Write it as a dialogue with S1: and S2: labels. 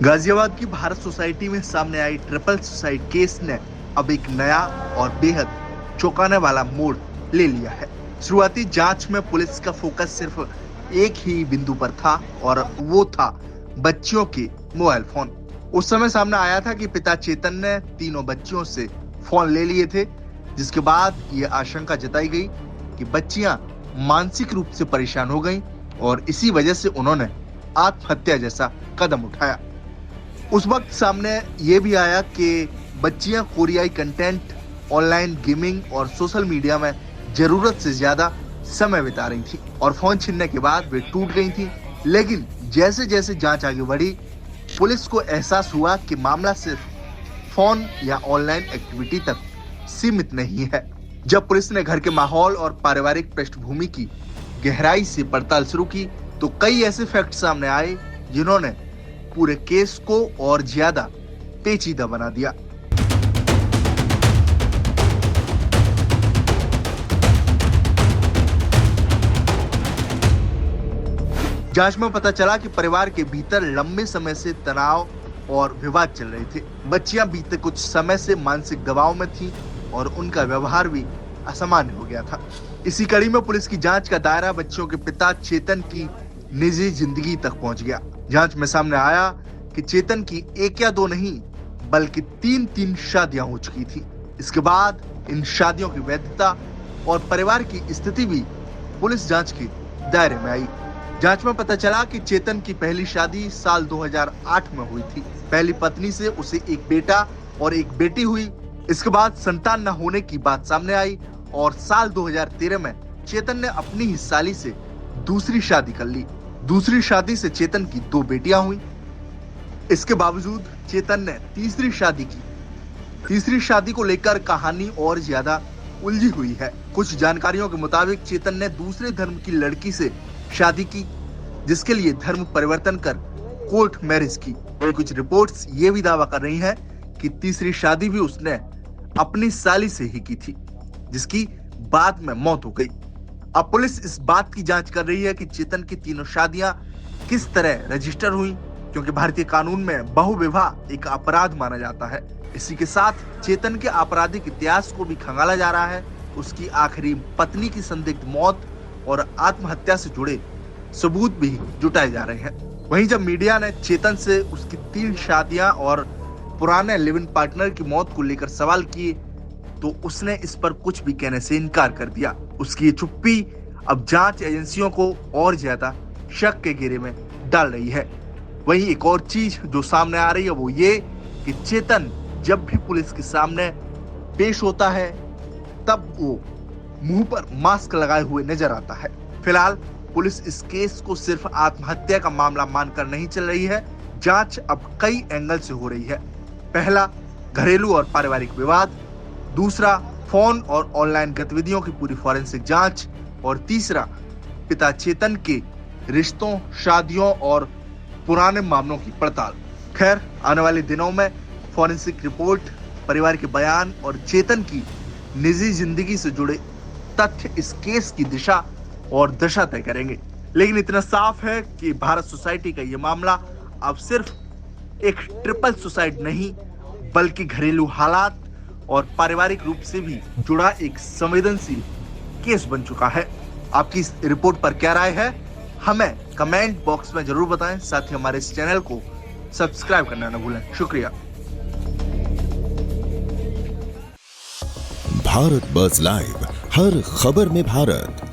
S1: गाजियाबाद की भारत सोसाइटी में सामने आई ट्रिपल सुसाइड केस ने अब एक नया और बेहद चौंकाने वाला मोड़ ले लिया है। शुरुआती जांच में पुलिस का फोकस सिर्फ एक ही बिंदु पर था और वो था बच्चियों के मोबाइल फोन। उस समय सामने आया था कि पिता चेतन ने तीनों बच्चियों से फोन ले लिए थे, जिसके बाद ये आशंका जताई गई कि बच्चियां मानसिक रूप से परेशान हो गईं और इसी वजह से उन्होंने आत्महत्या जैसा कदम उठाया। उस वक्त सामने ये भी आया कि बच्चियां कोरियाई कंटेंट, ऑनलाइन गेमिंग और सोशल मीडिया में जरूरत से ज्यादा समय बिता रही थी और फोन छीनने के बाद वे टूट गई थी। लेकिन जैसे जैसे जांच आगे बढ़ी, पुलिस को एहसास हुआ कि मामला सिर्फ फोन या ऑनलाइन एक्टिविटी तक सीमित नहीं है। जब पुलिस ने घर के माहौल और पारिवारिक पृष्ठभूमि की गहराई से पड़ताल शुरू की तो कई ऐसे फैक्ट सामने आए जिन्होंने पूरे केस को और ज्यादा पेचीदा बना दिया। जांच में पता चला कि परिवार के भीतर लंबे समय से तनाव और विवाद चल रहे थे। बच्चियां बीते कुछ समय से मानसिक दबाव में थीं और उनका व्यवहार भी असामान्य हो गया था। इसी कड़ी में पुलिस की जांच का दायरा बच्चियों के पिता चेतन की निजी जिंदगी तक पहुंच गया। जांच में सामने आया कि चेतन की एक या दो नहीं बल्कि तीन शादियां हो चुकी थी। इसके बाद इन शादियों की वैधता और परिवार की स्थिति भी पुलिस जांच के दायरे में आई। जांच में पता चला कि चेतन की पहली शादी साल 2008 में हुई थी। पहली पत्नी से उसे एक बेटा और एक बेटी हुई। इसके बाद संतान न होने की बात सामने आई और साल 2013 में चेतन ने अपनी ही साली से दूसरी शादी कर ली। दूसरी शादी से चेतन की 2 बेटियां हुई। इसके बावजूद चेतन ने तीसरी शादी की। तीसरी शादी को लेकर कहानी और ज्यादा उलझी हुई है। कुछ जानकारियों के मुताबिक चेतन ने दूसरे धर्म की लड़की से शादी की, जिसके लिए धर्म परिवर्तन कर कोर्ट मैरिज की। और कुछ रिपोर्ट्स ये भी दावा कर रही हैं कि तीसरी शादी भी उसने अपनी साली से ही की थी, जिसकी बाद में मौत हो गई। अब पुलिस इस बात की जांच कर रही है कि चेतन की तीनों शादियां किस तरह रजिस्टर हुई, क्योंकि भारतीय कानून में बहुविवाह एक अपराध माना जाता है। इसी के साथ चेतन के आपराधिक इतिहास को भी खंगाला जा रहा है। उसकी आखिरी पत्नी की संदिग्ध मौत और आत्महत्या से जुड़े सबूत भी जुटाए जा रहे हैं। वहीं जब मीडिया ने चेतन से उसकी 3 शादियां और पुराने लिव इन पार्टनर की मौत को लेकर सवाल किए तो उसने इस पर कुछ भी कहने से इनकार कर दिया। उसकी ये चुप्पी अब जांच एजेंसियों को और ज्यादा शक के घेरे में डाल रही है। वहीं एक और चीज जो सामने आ रही है वो ये कि चेतन जब भी पुलिस के सामने पेश होता है तब वो मुंह पर मास्क लगाए हुए नजर आता है। फिलहाल पुलिस इस केस को सिर्फ आत्महत्या का मामला मानकर नहीं चल रही है। जांच अब कई एंगल से हो रही है। पहला, घरेलू और पारिवारिक विवाद। दूसरा, फोन और ऑनलाइन गतिविधियों की पूरी फॉरेंसिक जांच। और तीसरा, पिता चेतन के रिश्तों, शादियों और पुराने मामलों की पड़ताल। खैर, आने वाले दिनों में फॉरेंसिक रिपोर्ट, परिवार के बयान और चेतन की निजी जिंदगी से जुड़े तथ्य इस केस की दिशा और दशा तय करेंगे। लेकिन इतना साफ है कि भारत सोसाइटी का यह मामला अब सिर्फ एक ट्रिपल सुसाइड नहीं बल्कि घरेलू हालात और पारिवारिक रूप से भी जुड़ा एक संवेदनशील केस बन चुका है। आपकी इस रिपोर्ट पर क्या राय है, हमें कमेंट बॉक्स में जरूर बताएं। साथ ही हमारे इस चैनल को सब्सक्राइब करना न भूलें। शुक्रिया।
S2: भारत बज़ लाइव, हर खबर में भारत।